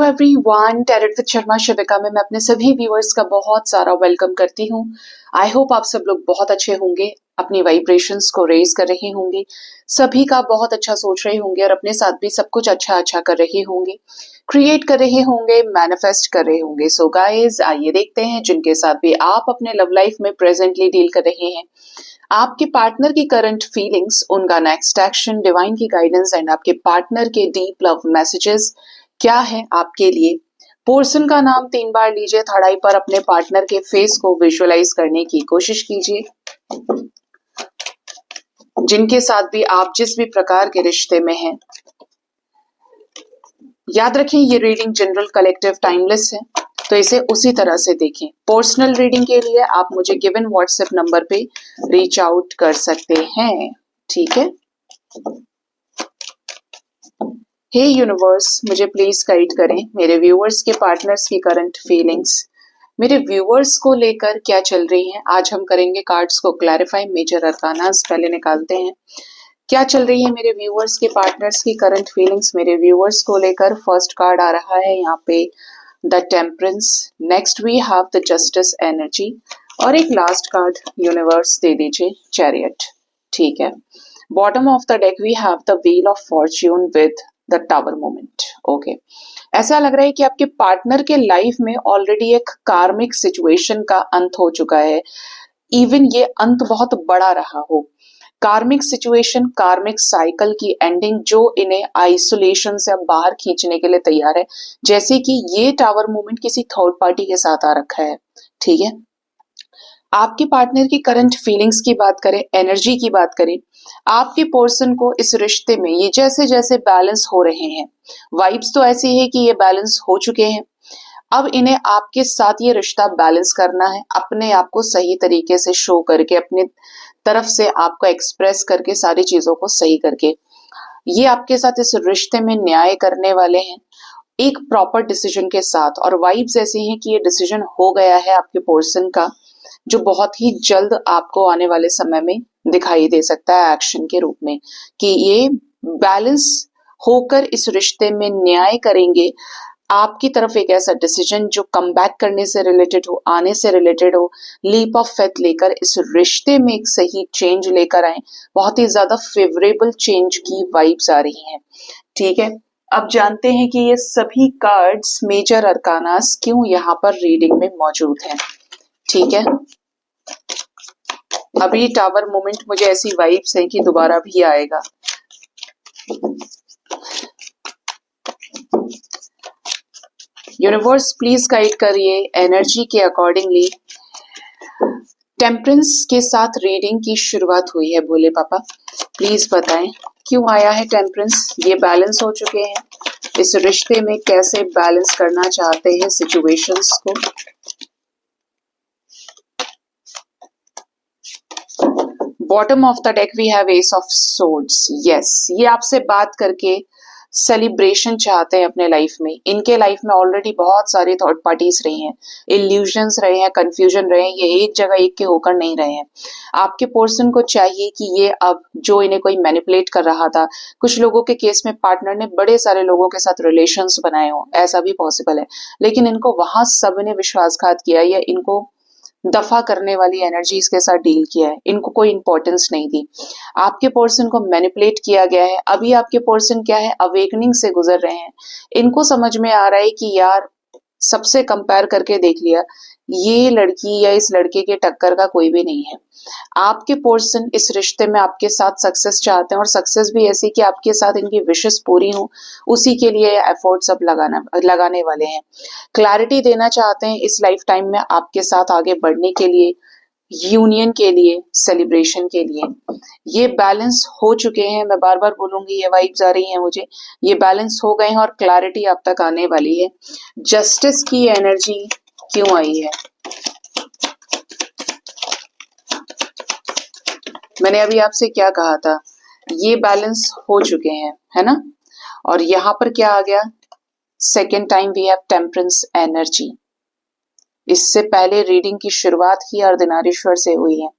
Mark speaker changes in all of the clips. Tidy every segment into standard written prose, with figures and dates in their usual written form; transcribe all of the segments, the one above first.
Speaker 1: Everyone, tarot with Sharma शिविका में मैं अपने सभी व्यूअर्स का बहुत सारा वेलकम करती हूँ। आई होप आप सब लोग बहुत अच्छे होंगे, अपनी वाइब्रेशंस को रेज कर रहे होंगे, सभी का बहुत अच्छा सोच रहे होंगे और अपने साथ भी सब कुछ अच्छा अच्छा कर रहे होंगे, क्रिएट कर रहे होंगे, मैनिफेस्ट कर रहे होंगे। सो गाइज, आइए देखते हैं जिनके साथ भी आप अपने लव लाइफ में प्रेजेंटली डील कर रहे हैं, आपके पार्टनर की करंट फीलिंग्स, उनका नेक्स्ट एक्शन, डिवाइन की गाइडेंस एंड आपके पार्टनर के डीप लव मैसेजेस क्या है आपके लिए। पर्सन का नाम 3 बार लीजिए, थर्ड आई पर अपने पार्टनर के फेस को विजुअलाइज करने की कोशिश कीजिए, जिनके साथ भी आप जिस भी प्रकार के रिश्ते में हैं। याद रखें, ये रीडिंग जनरल, कलेक्टिव, टाइमलेस है, तो इसे उसी तरह से देखें। पर्सनल रीडिंग के लिए आप मुझे गिवन व्हाट्सएप नंबर पे रीच आउट कर सकते हैं, ठीक है। हे यूनिवर्स, मुझे प्लीज गाइड करें मेरे व्यूअर्स के पार्टनर्स की करंट फीलिंग्स, मेरे व्यूअर्स को लेकर क्या चल रही है। आज हम करेंगे कार्ड्स को क्लैरिफाई, मेजर अरकानास पहले निकालते हैं। क्या चल रही है मेरे व्यूअर्स के पार्टनर्स की करंट फीलिंग्स मेरे व्यूअर्स को लेकर। फर्स्ट कार्ड आ रहा है यहाँ पे the temperance, next we have the justice energy और एक लास्ट कार्ड यूनिवर्स दे दीजिए, चैरियट, ठीक है। Bottom of the deck we have the wheel of fortune with the tower moment. Okay, ऐसा लग रहा है कि आपके पार्टनर के लाइफ में ऑलरेडी एक कार्मिक सिचुएशन का अंत हो चुका है। इवन ये अंत बहुत बड़ा रहा हो, कार्मिक सिचुएशन, कार्मिक साइकिल की एंडिंग, जो इन्हें आइसोलेशन से अब बाहर खींचने के लिए तैयार है। जैसे कि ये टावर मोमेंट किसी थर्ड पार्टी के साथ आ रखा है, ठीक है। आपके पार्टनर की करंट फीलिंग्स की बात करें, एनर्जी की बात करें, आपके पर्सन को इस रिश्ते में ये जैसे जैसे बैलेंस हो रहे हैं, वाइब्स तो ऐसी है कि ये बैलेंस हो चुके हैं। अब इन्हें आपके साथ ये रिश्ता बैलेंस करना है, अपने आप को सही तरीके से शो करके, अपने तरफ से आपको एक्सप्रेस करके, सारी चीजों को सही करके ये आपके साथ इस रिश्ते में न्याय करने वाले हैं, एक प्रॉपर डिसीजन के साथ। और वाइब्स ऐसी हैं कि ये डिसीजन हो गया है आपके पर्सन का, जो बहुत ही जल्द आपको आने वाले समय में दिखाई दे सकता है एक्शन के रूप में, कि ये बैलेंस होकर इस रिश्ते में न्याय करेंगे। आपकी तरफ एक ऐसा डिसीजन जो कम बैक करने से रिलेटेड हो, आने से रिलेटेड हो, लीप ऑफ फेथ लेकर इस रिश्ते में एक सही चेंज लेकर आए। बहुत ही ज्यादा फेवरेबल चेंज की वाइब्स आ रही हैं, ठीक है। अब जानते हैं कि ये सभी कार्ड्स मेजर अरकानास क्यों यहाँ पर रीडिंग में मौजूद हैं, ठीक है। अभी टावर मोमेंट मुझे ऐसी वाइब्स है कि दोबारा भी आएगा। यूनिवर्स प्लीज गाइड करिए एनर्जी के अकॉर्डिंगली। टेम्परेंस के साथ रीडिंग की शुरुआत हुई है, भोले पापा प्लीज बताएं क्यों आया है टेम्परेंस। ये बैलेंस हो चुके हैं, इस रिश्ते में कैसे बैलेंस करना चाहते हैं सिचुएशंस को। Bottom of the deck we have ace of swords. Yes, ये आपसे बात करके सेलिब्रेशन चाहते हैं अपने लाइफ में। इनके लाइफ में ऑलरेडी बहुत सारी थर्ड पार्टीज रही हैं, इल्यूजन्स रहे हैं, कंफ्यूजन रहे हैं, ये एक जगह एक के होकर नहीं रहे हैं। आपके पर्सन को चाहिए कि ये अब जो इन्हें कोई मैनिपुलेट कर रहा था, कुछ लोगों के केस में पार्टनर ने बड़े सारे लोगों के साथ रिलेशंस बनाए हो, ऐसा भी पॉसिबल है, लेकिन इनको वहां सबने विश्वासघात किया या इनको दफा करने वाली एनर्जीज के साथ डील किया है, इनको कोई इंपॉर्टेंस नहीं दी। आपके पर्सन को मैनिपुलेट किया गया है। अभी आपके पर्सन क्या है, अवेकनिंग से गुजर रहे हैं। इनको समझ में आ रहा है कि यार, सबसे कंपेयर करके देख लिया, ये लड़की या इस लड़के के टक्कर का कोई भी नहीं है। आपके पर्सन इस रिश्ते में आपके साथ सक्सेस चाहते हैं, और सक्सेस भी ऐसी कि आपके साथ इनकी विशेस पूरी हो, उसी के लिए एफर्ट्स अब लगाने वाले हैं। क्लैरिटी देना चाहते हैं इस लाइफ टाइम में आपके साथ आगे बढ़ने के लिए, यूनियन के लिए, सेलिब्रेशन के लिए। ये बैलेंस हो चुके हैं, मैं बार बार बोलूंगी, ये वाइब्स आ रही हैं मुझे, ये बैलेंस हो गए हैं और क्लैरिटी आप तक आने वाली है। जस्टिस की एनर्जी क्यों आई है, मैंने अभी आपसे क्या कहा था, ये बैलेंस हो चुके हैं, है ना। और यहां पर क्या आ गया, second time we have temperance energy. इससे पहले रीडिंग की शुरुआत ही अर्धनारीश्वर से हुई है,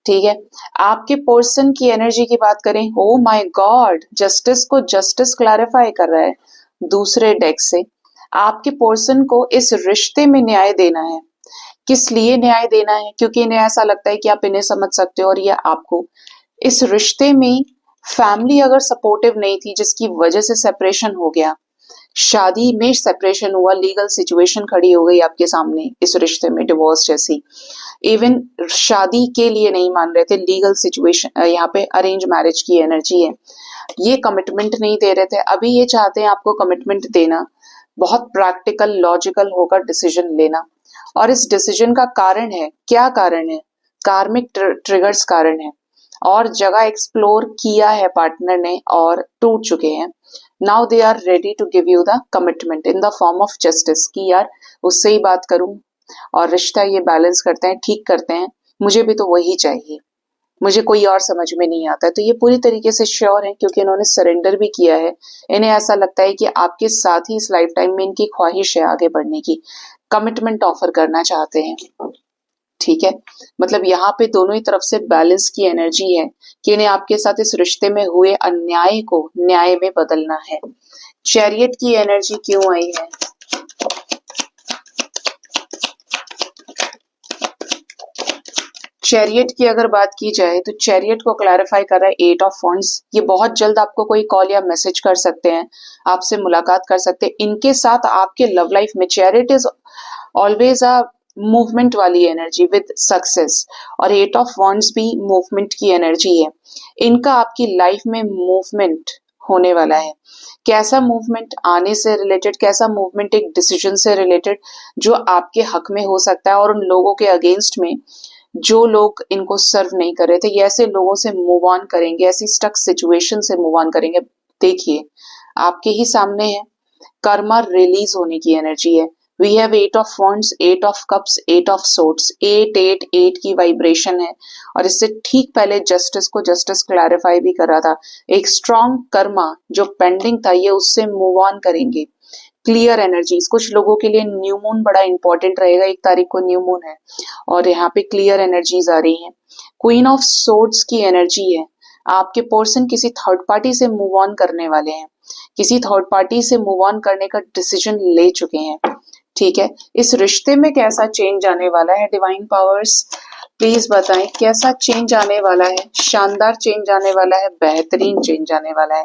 Speaker 1: ठीक है। आपके पर्सन की एनर्जी की बात करें, ओ माय गॉड, जस्टिस को जस्टिस क्लैरिफाई कर रहा है दूसरे डेक से। आपके पर्सन को इस रिश्ते में न्याय देना है। किस लिए न्याय देना है? क्योंकि इन्हें ऐसा लगता है कि आप इन्हें समझ सकते हो और ये आपको। इस रिश्ते में फैमिली अगर सपोर्टिव नहीं थी जिसकी वजह से सेपरेशन हो गया, शादी में सेपरेशन हुआ, लीगल सिचुएशन खड़ी हो गई आपके सामने इस रिश्ते में, डिवोर्स जैसी, इवन शादी के लिए नहीं मान रहे थे, लीगल सिचुएशन, यहाँ पे अरेंज मैरिज की एनर्जी है, ये कमिटमेंट नहीं दे रहे थे, अभी ये चाहते हैं आपको कमिटमेंट देना, बहुत प्रैक्टिकल लॉजिकल होकर डिसीजन लेना। और इस डिसीजन का कारण है, क्या कारण है? कार्मिक ट्रिगर्स कारण है, और जगह एक्सप्लोर किया है पार्टनर ने और टूट चुके हैं। Now they are ready to give you the commitment in the form of justice, कि यार उससे ही बात करूं और रिश्ता ये बैलेंस करते हैं, ठीक करते हैं, मुझे भी तो वही चाहिए, मुझे कोई और समझ में नहीं आता है। तो ये पूरी तरीके से श्योर है क्योंकि इन्होंने सरेंडर भी किया है। इन्हें ऐसा लगता है कि आपके साथ ही इस लाइफ टाइम में इनकी ख्वाहिश है आगे बढ़ने की, कमिटमेंट ऑफर करना चाहते हैं। ठीक है, मतलब यहाँ पे दोनों ही तरफ से बैलेंस की एनर्जी है कि इन्हें आपके साथ इस रिश्ते में हुए अन्याय को न्याय में बदलना है। चैरियट की एनर्जी क्यों आई है? चैरियट की अगर बात की जाए तो चैरियट को क्लैरिफाई कर रहा है 8 ऑफ वॉन्ड्स। ये बहुत जल्द आपको कोई कॉल या मैसेज कर सकते हैं, आपसे मुलाकात कर सकते हैं। इनके साथ आपके लव लाइफ में chariot is always a movement वाली एनर्जी विद सक्सेस, और 8 ऑफ वॉन्ड्स भी मूवमेंट की एनर्जी है। इनका आपकी लाइफ में मूवमेंट होने वाला है। कैसा मूवमेंट? आने से रिलेटेड, कैसा मूवमेंट? एक डिसीजन से रिलेटेड जो आपके हक में हो सकता है और उन लोगों के अगेंस्ट में जो लोग इनको सर्व नहीं कर रहे थे, ये ऐसे लोगों से मूव ऑन करेंगे, ऐसी स्टक सिचुएशन से मूव ऑन करेंगे। देखिए आपके ही सामने है, कर्मा रिलीज होने की एनर्जी है। We have 8 of wands, 8 of cups, 8 of swords, 8 8 8 की वाइब्रेशन है। और इससे ठीक पहले जस्टिस क्लैरिफाई भी कर रहा था, एक स्ट्रॉन्ग कर्मा जो पेंडिंग था ये उससे मूव ऑन करेंगे। क्लियर एनर्जीज, कुछ लोगों के लिए न्यू मून बड़ा इंपॉर्टेंट रहेगा, 1 तारीख को न्यू मून है और यहाँ पे क्लियर एनर्जीज आ रही हैं। क्वीन ऑफ सोर्ड्स की एनर्जी है, आपके पर्सन किसी थर्ड पार्टी से मूव ऑन करने वाले हैं, किसी थर्ड पार्टी से मूव ऑन करने का डिसीजन ले चुके हैं। ठीक है, इस रिश्ते में कैसा चेंज आने वाला है? डिवाइन पावर्स प्लीज बताएं कैसा चेंज आने वाला है? शानदार चेंज आने वाला है, बेहतरीन चेंज आने वाला है।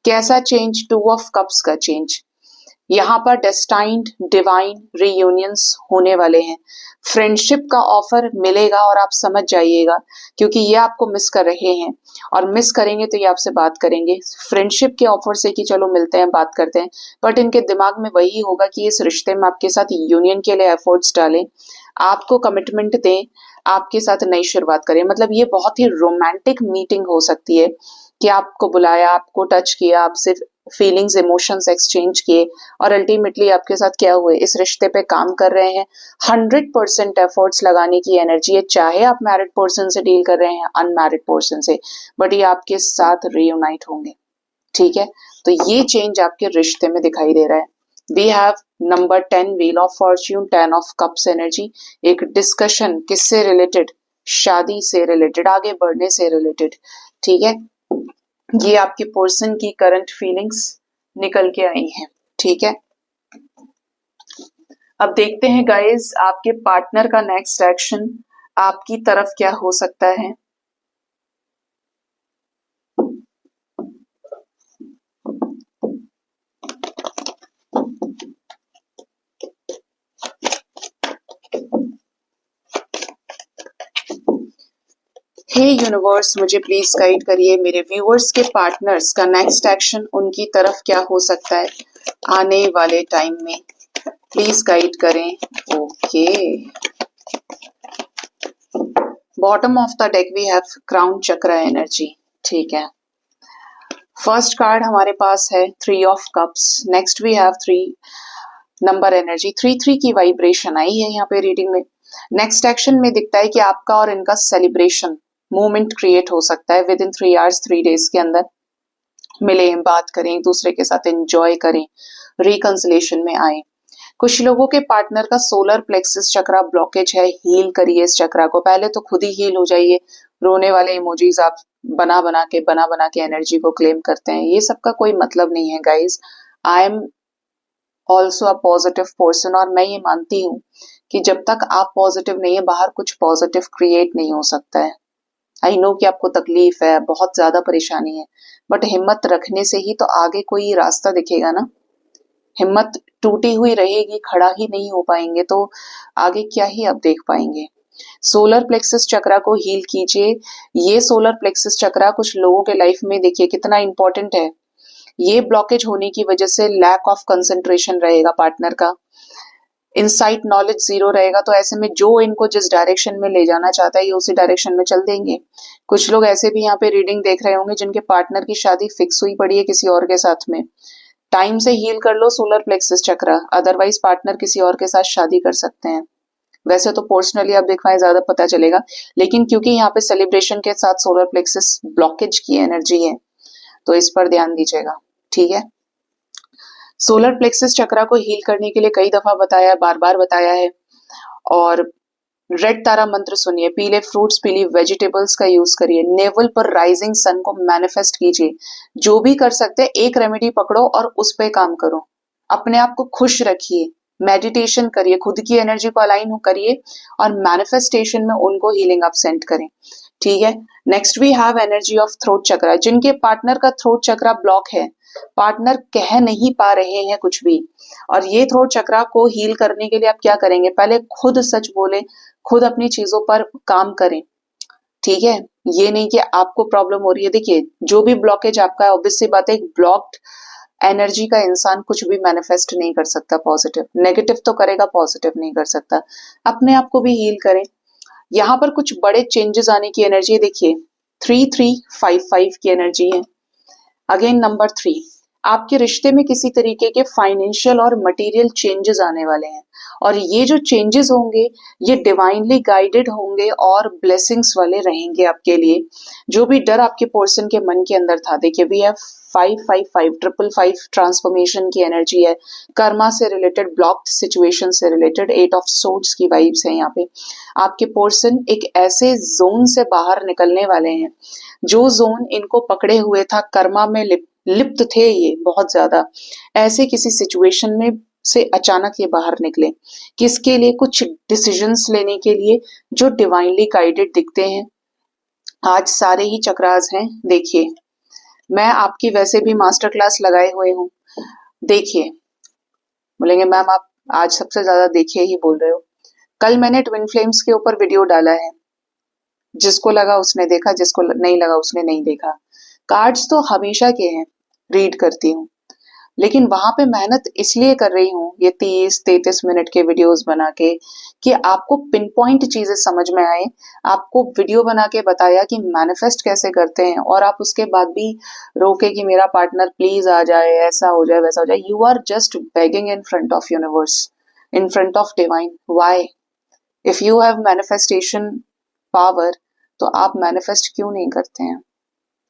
Speaker 1: कैसा चेंज? 2 ऑफ कप्स का चेंज। यहाँ पर डेस्टाइन्ड डिवाइन रीयूनियंस होने वाले हैं। फ्रेंडशिप का ऑफर मिलेगा और आप समझ जाइएगा क्योंकि ये आपको मिस कर रहे हैं, और मिस करेंगे तो ये आपसे बात करेंगे फ्रेंडशिप के ऑफर से कि चलो मिलते हैं, बात करते हैं। बट इनके दिमाग में वही होगा कि इस रिश्ते में आपके साथ यूनियन के लिए एफर्ट्स डालें, आपको कमिटमेंट दें, आपके साथ नई शुरुआत करें। मतलब ये बहुत ही रोमांटिक मीटिंग हो सकती है कि आपको बुलाया, आपको टच किया, आपसे फीलिंग्स इमोशंस एक्सचेंज किए और अल्टीमेटली आपके साथ क्या हुए, इस रिश्ते पे काम कर रहे हैं। 100% एफर्ट्स लगाने की एनर्जी है, चाहे आप मैरिड पर्सन से डील कर रहे हैं, अनमैरिड पर्सन से, बट ये आपके साथ रीयूनाइट होंगे। ठीक है, तो ये चेंज आपके रिश्ते में दिखाई दे रहा है। We have number 10 wheel of fortune, 10 of cups energy. एक डिस्कशन किससे रिलेटेड? शादी से रिलेटेड, आगे बढ़ने से रिलेटेड। ठीक है, ये आपके पर्सन की करंट फीलिंग्स निकल के आई हैं। ठीक है, अब देखते हैं गाइस आपके पार्टनर का नेक्स्ट एक्शन आपकी तरफ क्या हो सकता है। हे यूनिवर्स, मुझे प्लीज गाइड करिए मेरे व्यूअर्स के पार्टनर्स का नेक्स्ट एक्शन उनकी तरफ क्या हो सकता है आने वाले टाइम में, प्लीज गाइड करें। Okay, bottom of the deck we have crown chakra energy. ठीक है, फर्स्ट कार्ड हमारे पास है 3 of cups, next we have 3 number energy, 3 की वाइब्रेशन आई है यहाँ पे रीडिंग में। नेक्स्ट एक्शन में दिखता है कि आपका और इनका सेलिब्रेशन मूवमेंट क्रिएट हो सकता है विद इन 3 आवर्स 3 डेज के अंदर। मिलें, बात करें, एक दूसरे के साथ एंजॉय करें, रिकंसिलेशन में आए। कुछ लोगों के पार्टनर का सोलर प्लेक्सस चक्रा ब्लॉकेज है, हील करिए इस चक्रा को, पहले तो खुद ही हील हो जाइए। रोने वाले इमोजीज आप बना बना के एनर्जी को क्लेम करते हैं, ये सब का कोई मतलब नहीं है guys. I am also a positive person, और मैं ये मानती हूँ कि जब तक आप पॉजिटिव नहीं है बाहर कुछ पॉजिटिव क्रिएट नहीं हो सकता है। आई नो कि आपको तकलीफ है, बहुत ज्यादा परेशानी है, बट हिम्मत रखने से ही तो आगे कोई रास्ता दिखेगा ना। हिम्मत टूटी हुई रहेगी, खड़ा ही नहीं हो पाएंगे तो आगे क्या ही आप देख पाएंगे। सोलर प्लेक्सस चक्रा को हील कीजिए। ये सोलर प्लेक्सस चक्रा कुछ लोगों के लाइफ में देखिए कितना इंपॉर्टेंट है। ये ब्लॉकेज होने की वजह से लैक ऑफ कंसंट्रेशन रहेगा पार्टनर का, इनसाइट नॉलेज जीरो रहेगा, तो ऐसे में जो इनको जिस डायरेक्शन में ले जाना चाहता है ये उसी डायरेक्शन में चल देंगे। कुछ लोग ऐसे भी यहाँ पे रीडिंग देख रहे होंगे जिनके पार्टनर की शादी फिक्स हुई पड़ी है किसी और के साथ में। टाइम से हील कर लो सोलर प्लेक्सस चक्रा, अदरवाइज पार्टनर किसी और के साथ शादी कर सकते हैं। वैसे तो पर्सनली आप दिखवाएं ज्यादा पता चलेगा, लेकिन क्योंकि यहाँ पे सेलिब्रेशन के साथ सोलर प्लेक्सस ब्लॉकेज की एनर्जी है तो इस पर ध्यान दीजिएगा, ठीक है। सोलर प्लेक्सस चक्रा को हील करने के लिए कई दफा बताया है, बार बार बताया है। और रेड तारा मंत्र सुनिए, पीले फ्रूट्स पीली वेजिटेबल्स का यूज करिए, नेवल पर राइजिंग सन को मैनिफेस्ट कीजिए। जो भी कर सकते हैं एक रेमेडी पकड़ो और उस पे काम करो। अपने आप को खुश रखिए, मेडिटेशन करिए, खुद की एनर्जी को अलाइन करिए और मैनिफेस्टेशन में उनको हीलिंग आप सेंड करें, ठीक है। Next we have energy of throat chakra. जिनके पार्टनर का थ्रोट चक्रा ब्लॉक है, पार्टनर कह नहीं पा रहे हैं कुछ भी, और ये थ्रोट चक्रा को हील करने के लिए आप क्या करेंगे, पहले खुद सच बोले, खुद अपनी चीजों पर काम करें, ठीक है। ये नहीं कि आपको प्रॉब्लम हो रही है। देखिए जो भी ब्लॉकेज आपका है, ऑब्वियस सी बात है, एक ब्लॉक्ड एनर्जी का इंसान कुछ भी मैनिफेस्ट नहीं कर सकता पॉजिटिव, नेगेटिव तो करेगा, पॉजिटिव नहीं कर सकता। अपने आप को भी हील करें। यहाँ पर कुछ बड़े चेंजेस आने की एनर्जी देखिए, 3355 की एनर्जी है। अगेन नंबर 3, आपके रिश्ते में किसी तरीके के फाइनेंशियल और मटेरियल चेंजेस आने वाले हैं, और ये जो चेंजेस होंगे ये डिवाइनली गाइडेड होंगे और ब्लेसिंग्स वाले रहेंगे आपके लिए। जो भी डर आपके पर्सन के मन के अंदर था, देखिए वी हैव 555 555 ट्रांसफॉर्मेशन की एनर्जी है, कर्मा से रिलेटेड, ब्लॉक्ड सिचुएशन से रिलेटेड, 8 ऑफ सोर्ड्स की वाइब्स है यहाँ पे। आपके पर्सन एक ऐसे जोन से बाहर निकलने वाले हैं जो जोन इनको पकड़े हुए था, कर्मा में लिप्त थे ये बहुत ज्यादा, ऐसे किसी सिचुएशन में से अचानक ये बाहर निकले। किसके लिए, कुछ डिसीजंस लेने के लिए जो डिवाइनली गाइडेड दिखते हैं। आज सारे ही चक्रास हैं, देखिए मैं आपकी वैसे भी मास्टर क्लास लगाए हुए हूँ। देखिए, बोलेंगे मैम आप आज सबसे ज्यादा देखिए ही बोल रहे हो। कल मैंने ट्विन फ्लेम्स के ऊपर वीडियो डाला है, जिसको लगा उसने देखा, जिसको नहीं लगा उसने नहीं देखा। कार्ड्स तो हमेशा के हैं, रीड करती हूँ, लेकिन वहां पे मेहनत इसलिए कर रही हूँ ये 30-33 मिनट के वीडियोस बना के कि आपको पिन पॉइंट चीजें समझ में आए। आपको वीडियो बना के बताया कि मैनिफेस्ट कैसे करते हैं, और आप उसके बाद भी रोके कि मेरा पार्टनर प्लीज आ जाए, ऐसा हो जाए वैसा हो जाए। You are just begging in front of universe, in front of divine. Why? If you have manifestation power तो आप मैनिफेस्ट क्यों नहीं करते हैं?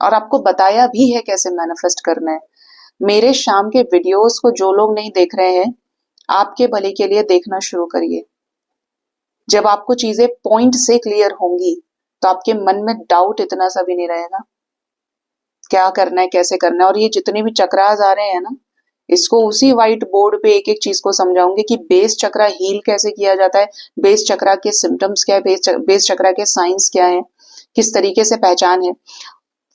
Speaker 1: और आपको बताया भी है कैसे मैनिफेस्ट करना है। मेरे शाम के वीडियोस को जो लोग नहीं देख रहे हैं, आपके भले के लिए देखना शुरू करिए। जब आपको चीजें पॉइंट से क्लियर होंगी तो आपके मन में डाउट इतना सा भी नहीं रहेगा क्या करना है, कैसे करना है। और ये जितने भी चक्रास आ रहे हैं ना, इसको उसी व्हाइट बोर्ड पे एक एक चीज को समझाऊंगी कि बेस चक्रा हील कैसे किया जाता है, बेस चक्रा के सिम्टम्स क्या है, बेस चक्रा के साइंस क्या है, किस तरीके से पहचान है,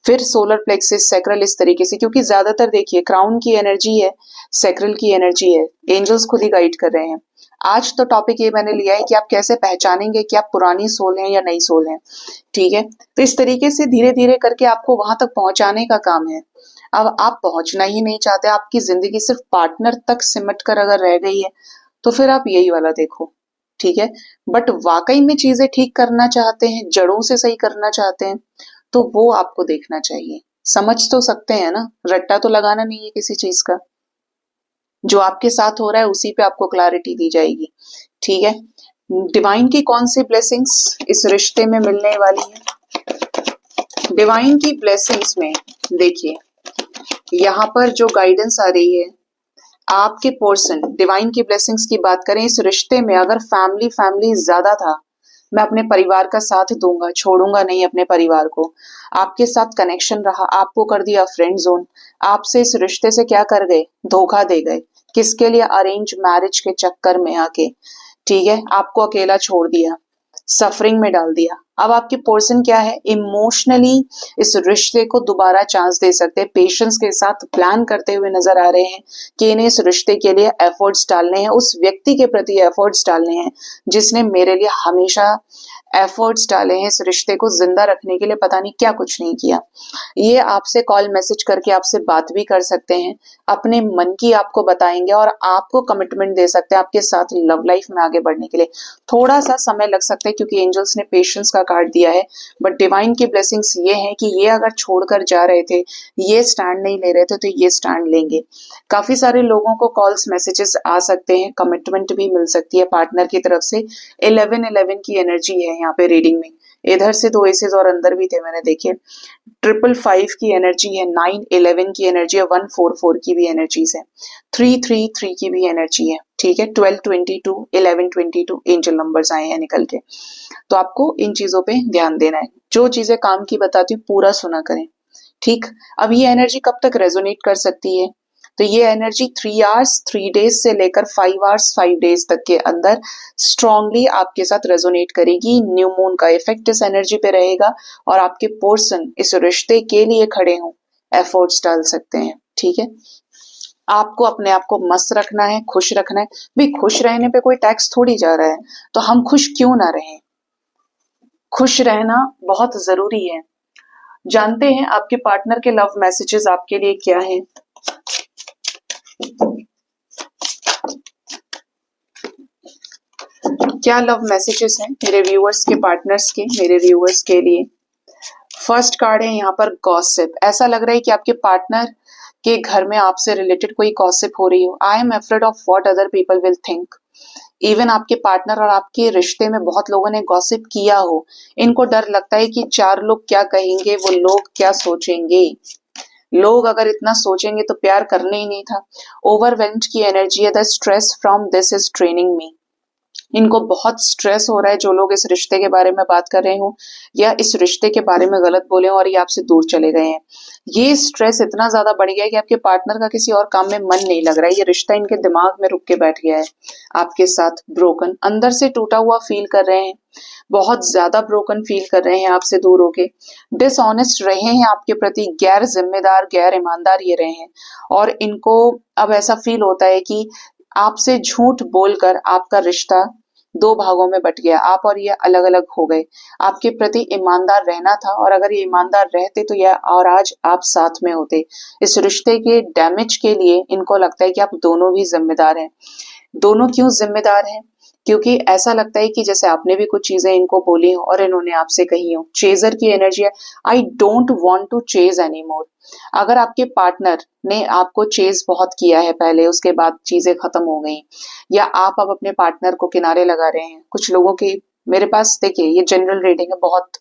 Speaker 1: फिर सोलर प्लेक्सिस, सैक्रल, इस तरीके से। क्योंकि ज्यादातर देखिए क्राउन की एनर्जी है, सैक्रल की एनर्जी है, एंजल्स खुद ही गाइड कर रहे हैं। आज तो टॉपिक ये मैंने लिया है कि आप कैसे पहचानेंगे कि आप पुरानी सोल हैं या नई सोल हैं, ठीक है। तो इस तरीके से धीरे धीरे करके आपको वहां तक पहुंचाने का काम है। अब आप पहुंचना ही नहीं चाहते, आपकी जिंदगी सिर्फ पार्टनर तक सिमट कर अगर रह गई है तो फिर आप यही वाला देखो, ठीक है। बट वाकई में चीजें ठीक करना चाहते हैं, जड़ों से सही करना चाहते हैं, तो वो आपको देखना चाहिए। समझ तो सकते हैं ना, रट्टा तो लगाना नहीं है किसी चीज का। जो आपके साथ हो रहा है उसी पे आपको क्लैरिटी दी जाएगी, ठीक है। डिवाइन की कौन सी ब्लेसिंग्स इस रिश्ते में मिलने वाली है? डिवाइन की ब्लेसिंग्स में देखिए, यहाँ पर जो गाइडेंस आ रही है, आपके पर्सन, डिवाइन की ब्लेसिंग्स की बात करें, इस रिश्ते में अगर फैमिली ज्यादा था, मैं अपने परिवार का साथ दूंगा, छोड़ूंगा नहीं अपने परिवार को। आपके साथ कनेक्शन रहा, आपको कर दिया फ्रेंड जोन, आपसे इस रिश्ते से क्या कर गए, धोखा दे गए, किसके लिए? अरेंज मैरिज के चक्कर में आके, ठीक है, आपको अकेला छोड़ दिया, सफरिंग में डाल दिया। अब आपके पर्सन क्या है? इमोशनली इस रिश्ते को दोबारा चांस दे सकते हैं, पेशेंस के साथ प्लान करते हुए नजर आ रहे हैं कि इन्हें इस रिश्ते के लिए एफर्ट्स डालने हैं, उस व्यक्ति के प्रति एफर्ट्स डालने हैं जिसने मेरे लिए हमेशा एफर्ट्स डाले हैं, इस रिश्ते को जिंदा रखने के लिए पता नहीं क्या कुछ नहीं किया। ये आपसे कॉल मैसेज करके आपसे बात भी कर सकते हैं, अपने मन की आपको बताएंगे और आपको कमिटमेंट दे सकते हैं आपके साथ लव लाइफ में आगे बढ़ने के लिए। थोड़ा सा समय लग सकता है क्योंकि एंजल्स ने पेशेंस का कार्ड दिया है, बट डिवाइन की ब्लेसिंग्स ये हैं कि ये अगर छोड़कर जा रहे थे, ये स्टैंड नहीं ले रहे थे, तो ये स्टैंड लेंगे। काफी सारे लोगों को कॉल्स मैसेजेस आ सकते हैं, कमिटमेंट भी मिल सकती है पार्टनर की तरफ से। 11 की एनर्जी है यहाँ पे रीडिंग में, इधर से 2 एसेस और अंदर भी थे मैंने देखे। 555 की एनर्जी है, 911 की एनर्जी है, 144 की भी एनर्जीज है, 333 की भी एनर्जी है, ठीक है, 1222, 1122 एंजल नंबर्स आए हैं निकल के। तो आपको इन चीजों पे ध्यान देना है, जो चीजें काम की बताती हूँ पूरा सुना करें, ठीक। अब ये एनर्जी कब तक रेजोनेट कर सकती है? तो ये एनर्जी 3 आवर्स 3 डेज से लेकर 5 आवर्स 5 डेज तक के अंदर स्ट्रांगली आपके साथ रेजोनेट करेगी। न्यू मून का इफेक्ट इस एनर्जी पे रहेगा और आपके पर्सन इस रिश्ते के लिए खड़े हों, एफर्ट्स डाल सकते हैं, ठीक है। आपको अपने आप को मस्त रखना है, खुश रखना है। भाई खुश रहने पे कोई टैक्स थोड़ी जा रहा है, तो हम खुश क्यों ना रहें? खुश रहना बहुत जरूरी है। जानते हैं आपके पार्टनर के लव मैसेजेस आपके लिए क्या हैं? क्या लव मैसेजेस हैं मेरे व्यूअर्स के, पार्टनर्स के, मेरे व्यूअर्स के लिए? फर्स्ट कार्ड है यहाँ पर गॉसिप। ऐसा लग रहा है कि आपके पार्टनर के घर में आपसे रिलेटेड कोई गॉसिप हो रही हो। I am afraid of what other people will think. Even आपके पार्टनर और आपके रिश्ते में बहुत लोगों ने गॉसिप किया हो, इनको डर लगता है कि 4 लोग क्या कहेंगे, वो लोग क्या सोचेंगे। लोग अगर इतना सोचेंगे तो प्यार करने ही नहीं था। ओवरवेल्म्ड की एनर्जी है, the stress from this is training me. इनको बहुत स्ट्रेस हो रहा है, जो लोग इस रिश्ते के बारे में बात कर रहे हो या इस रिश्ते के बारे में गलत बोले और ये आपसे दूर चले गए हैं। ये स्ट्रेस इतना ज्यादा बढ़ गया है कि आपके पार्टनर का किसी और काम में मन नहीं लग रहा है। ये रिश्ता इनके दिमाग में रुक के बैठ गया है, आपके साथ ब्रोकन, अंदर से टूटा हुआ फील कर रहे हैं, बहुत ज्यादा ब्रोकन फील कर रहे हैं आपसे दूर होके। डिसऑनेस्ट रहे हैं आपके प्रति, गैर जिम्मेदार, गैर ईमानदार ये रहे हैं और इनको अब ऐसा फील होता है कि आपसे झूठ बोलकर आपका रिश्ता 2 भागों में बट गया, आप और ये अलग अलग हो गए। आपके प्रति ईमानदार रहना था और अगर ये ईमानदार रहते तो यह और आज आप साथ में होते। इस रिश्ते के डैमेज के लिए इनको लगता है कि आप दोनों भी जिम्मेदार हैं। दोनों क्यों जिम्मेदार हैं? क्योंकि ऐसा लगता है कि जैसे आपने भी कुछ चीजें इनको बोली हो और इन्होंने आपसे कही हो। चेजर की एनर्जी है, I don't want to chase any more. अगर आपके पार्टनर ने आपको चेज बहुत किया है पहले, उसके बाद चीजें खत्म हो गई, या आप अब अपने पार्टनर को किनारे लगा रहे हैं। कुछ लोगों की मेरे पास, देखिए ये जनरल रीडिंग है, बहुत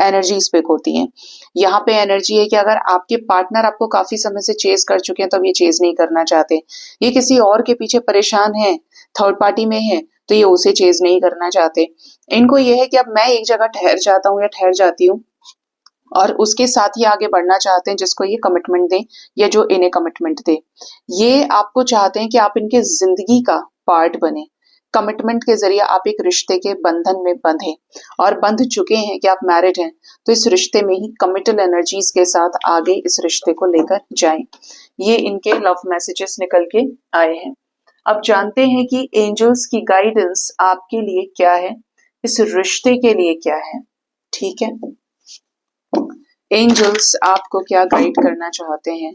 Speaker 1: एनर्जीज पिक होती हैं। यहाँ पे एनर्जी है कि अगर आपके पार्टनर आपको काफी समय से चेज कर चुके हैं तो अब ये चेज नहीं करना चाहते, ये किसी और के पीछे परेशान है, थर्ड पार्टी में है, तो ये उसे चेज नहीं करना चाहते। इनको ये है कि अब मैं एक जगह ठहर जाता हूँ या ठहर जाती हूँ और उसके साथ ही आगे बढ़ना चाहते हैं, जिसको ये कमिटमेंट दें या जो इन्हें कमिटमेंट दे। ये आपको चाहते हैं कि आप इनके जिंदगी का पार्ट बने। कमिटमेंट के जरिए आप एक रिश्ते के बंधन में बंधे और बंध चुके हैं कि आप मैरिड हैं, तो इस रिश्ते में ही कमिटल एनर्जीज के साथ आगे इस रिश्ते को लेकर जाएं। ये इनके लव मैसेजेस निकल के आए हैं। अब जानते हैं कि एंजल्स की गाइडेंस आपके लिए क्या है, इस रिश्ते के लिए क्या है, ठीक है। एंजल्स आपको क्या गाइड करना चाहते हैं?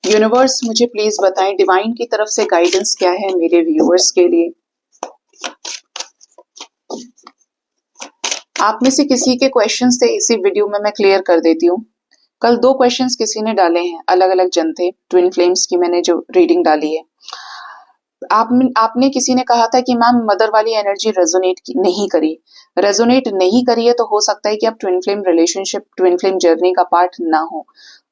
Speaker 1: यूनिवर्स मुझे प्लीज बताएं डिवाइन की तरफ से गाइडेंस क्या है मेरे व्यूअर्स के लिए। आप में से किसी के क्वेश्चंस थे, इसी वीडियो में मैं क्लियर कर देती हूँ। कल 2 क्वेश्चंस किसी ने डाले हैं, अलग अलग जन थे। ट्विन फ्लेम्स की मैंने जो रीडिंग डाली है, आपने किसी ने कहा था कि मैम मदर वाली एनर्जी रेजोनेट नहीं करी है, तो हो सकता है कि आप twin flame relationship, twin flame journey का पार्ट ना हो।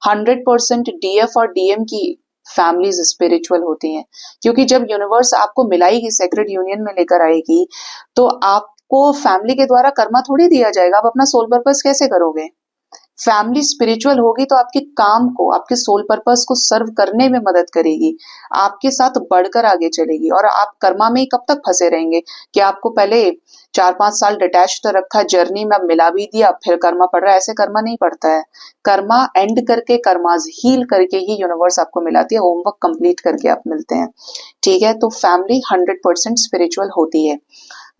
Speaker 1: 100% डीएफ और डीएम की फैमिलीज स्पिरिचुअल होती हैं, क्योंकि जब यूनिवर्स आपको मिलाएगी, सेक्रेड यूनियन में लेकर आएगी, तो आपको फैमिली के द्वारा कर्मा थोड़ी दिया जाएगा। आप अपना सोल पर्पस कैसे करोगे? फैमिली स्पिरिचुअल होगी तो आपके काम को, आपके सोल पर्पस को सर्व करने में मदद करेगी, आपके साथ बढ़कर आगे चलेगी। और आप कर्मा में ही कब तक फंसे रहेंगे कि आपको पहले 4-5 साल डिटैच तो रखा, जर्नी में मिला भी दिया, फिर कर्मा पड़ रहा है? ऐसे कर्मा नहीं पड़ता है। कर्मा एंड करके, कर्माज हील करके ही यूनिवर्स आपको मिलाती है, होमवर्क कंप्लीट करके आप मिलते हैं। ठीक है, तो फैमिली 100% स्पिरिचुअल होती है।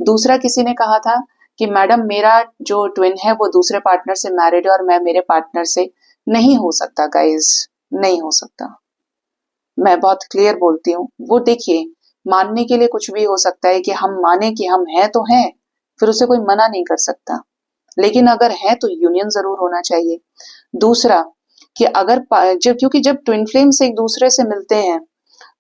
Speaker 1: दूसरा, किसी ने कहा था कि मैडम मेरा जो ट्विन है वो दूसरे पार्टनर से मैरिड है और मैं मेरे पार्टनर से। नहीं हो सकता गाइस, नहीं हो सकता। मैं बहुत क्लियर बोलती हूँ। वो देखिए, मानने के लिए कुछ भी हो सकता है कि हम माने कि हम हैं तो हैं, फिर उसे कोई मना नहीं कर सकता। लेकिन अगर है तो यूनियन जरूर होना चाहिए। दूसरा, कि अगर जब, क्योंकि जब ट्विन फ्लेम्स एक दूसरे से मिलते हैं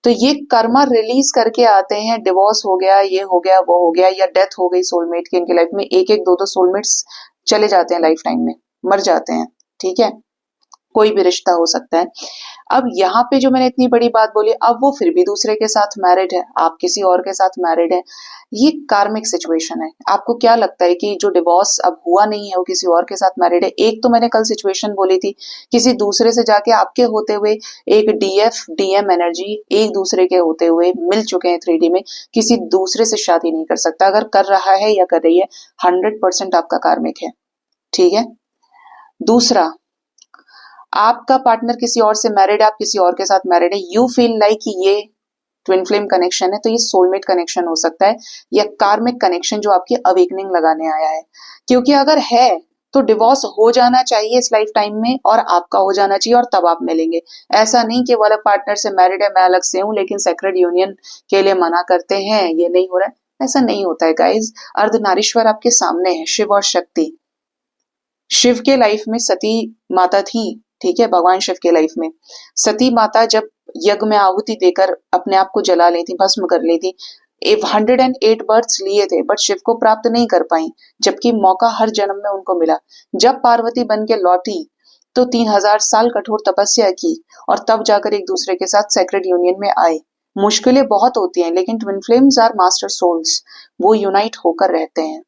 Speaker 1: तो ये कर्मा रिलीज करके आते हैं। डिवोर्स हो गया, ये हो गया, वो हो गया, या डेथ हो गई सोलमेट की, इनकी लाइफ में एक एक दो दो सोलमेट्स चले जाते हैं लाइफ टाइम में, मर जाते हैं। ठीक है, कोई भी रिश्ता हो सकता है। अब यहाँ पे जो मैंने इतनी बड़ी बात बोली, अब वो फिर भी दूसरे के साथ मैरिड है, आप किसी और के साथ मैरिड है, ये कार्मिक सिचुएशन है। आपको क्या लगता है कि जो डिवोर्स अब हुआ नहीं है वो किसी और के साथ मैरिड है? एक तो मैंने कल सिचुएशन बोली थी, किसी दूसरे से जाके आपके होते हुए, एक डीएफ डीएम एनर्जी एक दूसरे के होते हुए मिल चुके हैं 3D में, किसी दूसरे से शादी नहीं कर सकता। अगर कर रहा है या कर रही है, 100% आपका कार्मिक है। ठीक है। दूसरा, आपका पार्टनर किसी और से मैरिड है, आप किसी और के साथ मैरिड है, यू फील लाइक कि ये ट्विन फ्लेम कनेक्शन है, तो ये सोलमेट कनेक्शन हो सकता है, या कार्मिक कनेक्शन जो आपकी अवेकनिंग लगाने आया है। क्योंकि अगर है तो डिवोर्स हो जाना चाहिए इस लाइफ टाइम में, और आपका हो जाना चाहिए, और तब आप मिलेंगे। ऐसा नहीं कि वो अलग पार्टनर से मैरिड है, मैं अलग से हूं, लेकिन सेक्रेड यूनियन के लिए मना करते हैं, ये नहीं हो रहा है। ऐसा नहीं होता है गाइज। अर्धनारीश्वर आपके सामने है, शिव और शक्ति। शिव के लाइफ में सती माता थी, ठीक है, भगवान शिव के लाइफ में सती माता जब यज्ञ में आहुति देकर अपने आप को जला ली थी, भस्म कर ली थी, 108 बर्थ्स लिए थे, बट शिव को प्राप्त नहीं कर पाई, जबकि मौका हर जन्म में उनको मिला। जब पार्वती बन के लौटी तो 3000 साल कठोर तपस्या की, और तब जाकर एक दूसरे के साथ सेक्रेड यूनियन में आए। मुश्किलें बहुत होती हैं, लेकिन twin flames are master souls, वो यूनाइट होकर रहते हैं।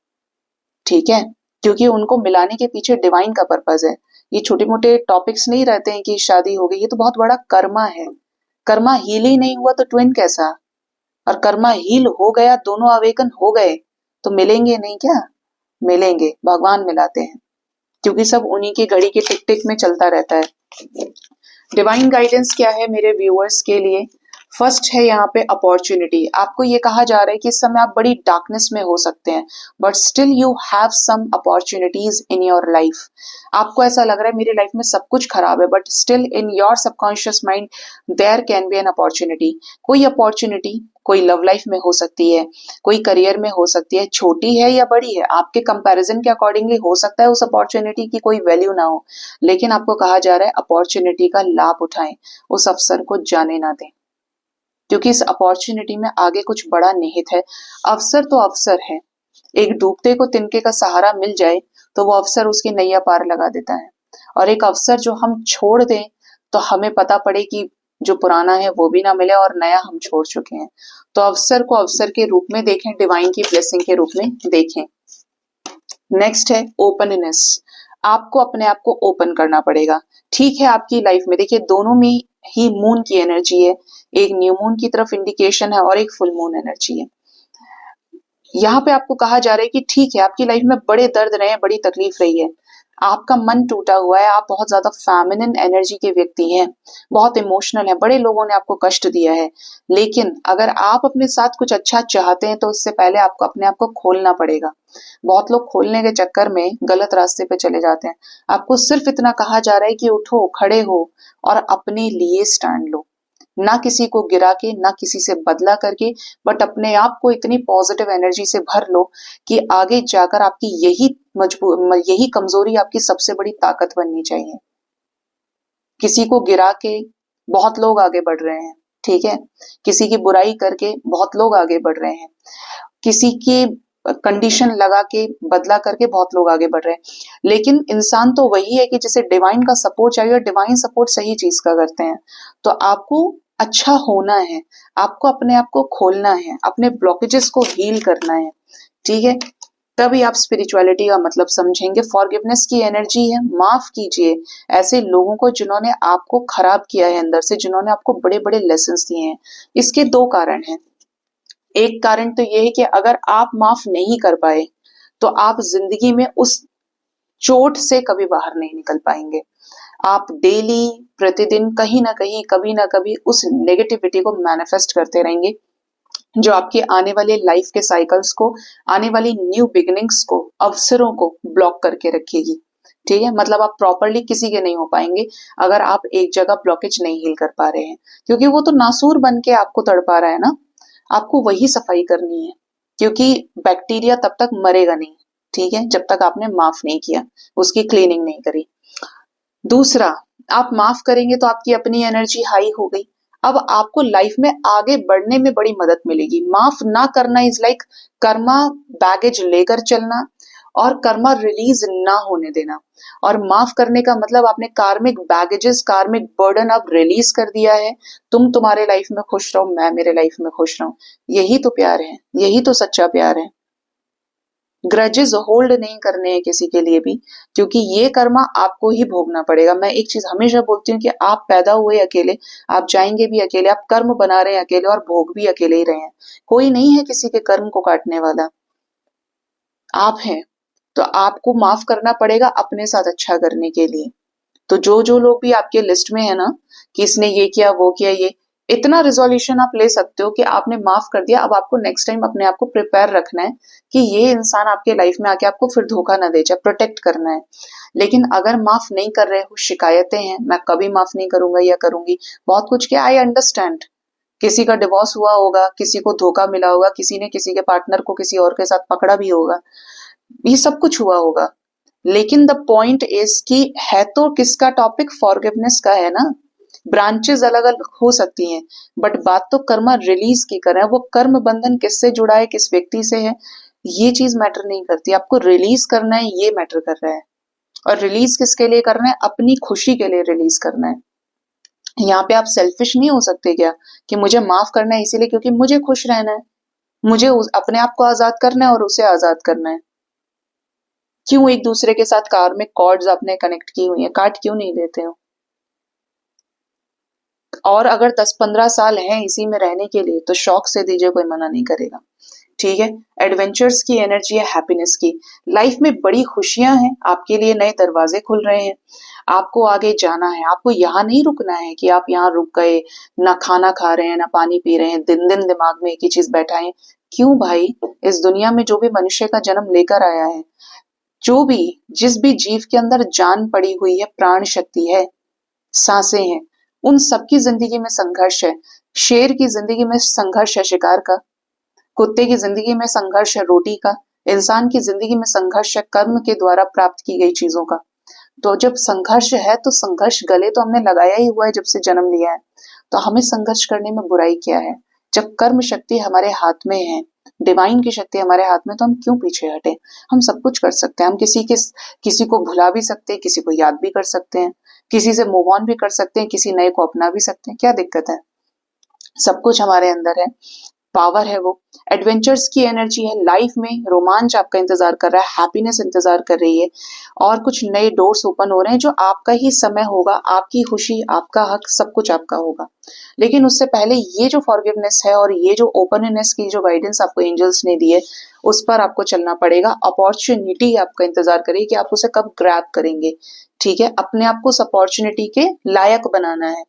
Speaker 1: ठीक है, क्योंकि उनको मिलाने के पीछे डिवाइन का पर्पज है। ये छोटे मोटे टॉपिक्स नहीं रहते हैं कि शादी हो गई, ये तो बहुत बड़ा कर्मा है। कर्मा हील ही नहीं हुआ तो ट्विन कैसा? और कर्मा हील हो गया, दोनों अवेकन हो गए, तो मिलेंगे नहीं क्या? मिलेंगे, भगवान मिलाते हैं, क्योंकि सब उन्हीं की घड़ी के टिक टिक में चलता रहता है। डिवाइन गाइडेंस क्या है मेरे व्यूअर्स के लिए? फर्स्ट है यहाँ पे अपॉर्चुनिटी। आपको ये कहा जा रहा है कि इस समय आप बड़ी डार्कनेस में हो सकते हैं, but still you have some opportunities in your life. आपको ऐसा लग रहा है मेरी लाइफ में सब कुछ खराब है, but still in your subconscious mind there can be an opportunity. कोई अपॉर्चुनिटी कोई लव लाइफ में हो सकती है, कोई करियर में हो सकती है, छोटी है या बड़ी है, आपके कंपैरिजन के अकॉर्डिंगली हो सकता है उस अपॉर्चुनिटी की कोई वैल्यू ना हो, लेकिन आपको कहा जा रहा है अपॉर्चुनिटी का लाभ उठाएं, उस अवसर को जाने ना दें, क्योंकि इस अपॉर्चुनिटी में आगे कुछ बड़ा निहित है। अवसर तो अवसर है, एक डूबते को तिनके का सहारा मिल जाए तो वो अवसर उसकी नैया पार लगा देता है, और एक अवसर जो हम छोड़ दें तो हमें पता पड़े कि जो पुराना है वो भी ना मिले और नया हम छोड़ चुके हैं। तो अवसर को अवसर के रूप में देखें, डिवाइन की ब्लेसिंग के रूप में देखें। नेक्स्ट है ओपननेस। आपको अपने आप को ओपन करना पड़ेगा। ठीक है, आपकी लाइफ में देखिए दोनों में ही मून की एनर्जी है, एक न्यू मून की तरफ इंडिकेशन है और एक फुल मून एनर्जी है। यहाँ पे आपको कहा जा रहा है कि ठीक है, आपकी लाइफ में बड़े दर्द रहे हैं, बड़ी तकलीफ रही है, आपका मन टूटा हुआ है, आप बहुत ज्यादा फेमिनिन एनर्जी के व्यक्ति हैं, बहुत इमोशनल है, बड़े लोगों ने आपको कष्ट दिया है, लेकिन अगर आप अपने साथ कुछ अच्छा चाहते हैं तो उससे पहले आपको अपने आप को खोलना पड़ेगा। बहुत लोग खोलने के चक्कर में गलत रास्ते पे चले जाते हैं। आपको सिर्फ इतना कहा जा रहा है कि उठो, खड़े हो और अपने लिए स्टैंड लो, ना किसी को गिरा के, ना किसी से बदला करके, बट अपने आप को इतनी पॉजिटिव एनर्जी से भर लो कि आगे जाकर आपकी यही कमजोरी आपकी सबसे बड़ी ताकत बननी चाहिए। किसी को गिरा के बहुत लोग आगे बढ़ रहे हैं, ठीक है, किसी की बुराई करके बहुत लोग आगे बढ़ रहे हैं, किसी की कंडीशन लगा के बदला करके बहुत लोग आगे बढ़ रहे हैं। लेकिन इंसान तो वही है कि जिसे डिवाइन का सपोर्ट चाहिए, और डिवाइन सपोर्ट सही चीज का करते हैं। तो आपको अच्छा होना है, आपको अपने आप को खोलना है, अपने ब्लॉकेजेस को हील करना है, ठीक है, तभी आप स्पिरिचुअलिटी का मतलब समझेंगे। फॉरगिवनेस की एनर्जी है, माफ कीजिए ऐसे लोगों को जिन्होंने आपको खराब किया है अंदर से, जिन्होंने आपको बड़े बड़े लेसन दिए हैं। इसके दो कारण हैं। एक कारण तो ये है कि अगर आप माफ नहीं कर पाए तो आप जिंदगी में उस चोट से कभी बाहर नहीं निकल पाएंगे। आप डेली प्रतिदिन कहीं ना कहीं कभी ना कभी उस नेगेटिविटी को मैनिफेस्ट करते रहेंगे, जो आपके आने वाले लाइफ के साइकिल्स को, आने वाली न्यू बिगिनिंग्स को, अवसरों को ब्लॉक करके रखेगी। ठीक है, मतलब आप प्रॉपरली किसी के नहीं हो पाएंगे अगर आप एक जगह ब्लॉकेज नहीं हील कर पा रहे हैं, क्योंकि वो तो नासूर बन के आपको तड़पा रहा है ना। आपको वही सफाई करनी है, क्योंकि बैक्टीरिया तब तक मरेगा नहीं, ठीक है, जब तक आपने माफ नहीं किया, उसकी क्लीनिंग नहीं करी। दूसरा, आप माफ करेंगे तो आपकी अपनी एनर्जी हाई हो गई। अब आपको लाइफ में आगे बढ़ने में बड़ी मदद मिलेगी। माफ ना करना इज लाइक कर्मा बैगेज लेकर चलना और कर्मा रिलीज ना होने देना। और माफ करने का मतलब आपने कार्मिक बैगेजेस, कार्मिक बर्डन अब रिलीज कर दिया है। तुम तुम्हारे लाइफ में खुश रहो, मैं मेरे लाइफ में खुश रहूं। यही तो प्यार है, यही तो सच्चा प्यार है। ग्रजेस होल्ड नहीं करने हैं किसी के लिए भी, क्योंकि ये कर्मा आपको ही भोगना पड़ेगा। मैं एक चीज हमेशा बोलती हूँ कि आप पैदा हुए अकेले, आप जाएंगे भी अकेले, आप कर्म बना रहे हैं अकेले और भोग भी अकेले ही रहे हैं। कोई नहीं है किसी के कर्म को काटने वाला, आप हैं। तो आपको माफ करना पड़ेगा अपने साथ अच्छा करने के लिए। तो जो जो लोग भी आपके लिस्ट में है ना कि इसने ये किया वो किया, ये इतना रिजोल्यूशन आप ले सकते हो कि आपने माफ कर दिया। अब आपको नेक्स्ट टाइम अपने आप को प्रिपेयर रखना है कि ये इंसान आपके लाइफ में आके आपको फिर धोखा ना दे जाए, प्रोटेक्ट करना है। लेकिन अगर माफ नहीं कर रहे हो, शिकायतें हैं, मैं कभी माफ नहीं करूंगा या करूंगी, बहुत कुछ किया, आई अंडरस्टैंड। किसी का डिवोर्स हुआ होगा, किसी को धोखा मिला होगा, किसी ने किसी के पार्टनर को किसी और के साथ पकड़ा भी होगा, ये सब कुछ हुआ होगा। लेकिन द पॉइंट इज कि है तो किसका टॉपिक, फॉरगिवनेस का है ना। ब्रांचेस अलग अलग हो सकती हैं, बट बात तो कर्मा रिलीज की कर रहे हैं। वो कर्म बंधन किससे जुड़ा है, किस व्यक्ति से है, ये चीज मैटर नहीं करती। आपको रिलीज करना है, ये मैटर कर रहा है। और रिलीज किसके लिए करना है, अपनी खुशी के लिए रिलीज करना है। यहाँ पे आप सेल्फिश नहीं हो सकते क्या कि मुझे माफ करना है इसीलिए क्योंकि मुझे खुश रहना है, मुझे अपने आप को आजाद करना है और उसे आजाद करना है। क्यों एक दूसरे के साथ कार्मिक कॉर्ड्स आपने कनेक्ट की हुई है, काट क्यों नहीं देते हो। और अगर 10-15 साल हैं इसी में रहने के लिए तो शौक से दीजिए, कोई मना नहीं करेगा। ठीक है, एडवेंचर्स की एनर्जी है, हैप्पीनेस की। लाइफ में बड़ी खुशियां हैं, आपके लिए नए दरवाजे खुल रहे हैं। आपको आगे जाना है, आपको यहाँ नहीं रुकना है कि आप यहाँ रुक गए, ना खाना खा रहे हैं ना पानी पी रहे हैं, दिन दिन दिमाग में एक ही चीज बैठा है। क्यों भाई, इस दुनिया में जो भी मनुष्य का जन्म लेकर आया है, जो भी जिस भी जीव के अंदर जान पड़ी हुई है, प्राण शक्ति है, सांसें हैं, उन सबकी जिंदगी में संघर्ष है। शेर की जिंदगी में संघर्ष है शिकार का, कुत्ते की जिंदगी में संघर्ष है रोटी का, इंसान की जिंदगी में संघर्ष है कर्म के द्वारा प्राप्त की गई चीजों का। तो जब संघर्ष है तो संघर्ष गले तो हमने लगाया ही हुआ है जब से जन्म लिया है, तो हमें संघर्ष करने में बुराई क्या है। जब कर्म शक्ति हमारे हाथ में है, डिवाइन की शक्ति हमारे हाथ में, तो हम क्यों पीछे हटे। हम सब कुछ कर सकते हैं। हम किसी को भुला भी सकते हैं, किसी को याद भी कर सकते हैं, किसी से मूव ऑन भी कर सकते हैं, किसी नए को अपना भी सकते हैं। क्या दिक्कत है, सब कुछ हमारे अंदर है, पावर है वो। एडवेंचर्स की एनर्जी है, लाइफ में रोमांच आपका इंतजार कर रहा है, हैप्पीनेस इंतजार कर रही है, और कुछ नए डोर्स ओपन हो रहे हैं जो आपका ही समय होगा, आपकी खुशी, आपका हक, सब कुछ आपका होगा। लेकिन उससे पहले ये जो फॉरगिवनेस है और ये जो ओपननेस की जो गाइडेंस आपको एंजल्स ने दी है, उस पर आपको चलना पड़ेगा। अपॉर्चुनिटी आपका इंतजार करेगी कि आप उसे कब ग्रैब करेंगे। ठीक है, अपने आप को उस अपॉर्चुनिटी के लायक बनाना है।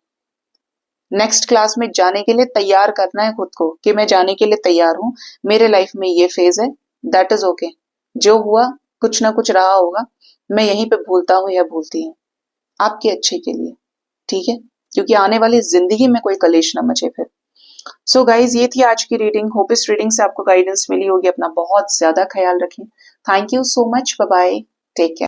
Speaker 1: नेक्स्ट क्लास में जाने के लिए तैयार करना है खुद को कि मैं जाने के लिए तैयार हूं, मेरे लाइफ में ये फेज है, दैट इज ओके। जो हुआ कुछ ना कुछ रहा होगा, मैं यहीं पे भूलता हूं या भूलती हूँ, आपके अच्छे के लिए। ठीक है, क्योंकि आने वाली जिंदगी में कोई कलेश ना मचे फिर। सो गाइज, ये थी आज की रीडिंग। होप इस रीडिंग से आपको गाइडेंस मिली होगी। अपना बहुत ज्यादा ख्याल रखें। Thank you so much, bye bye, take care.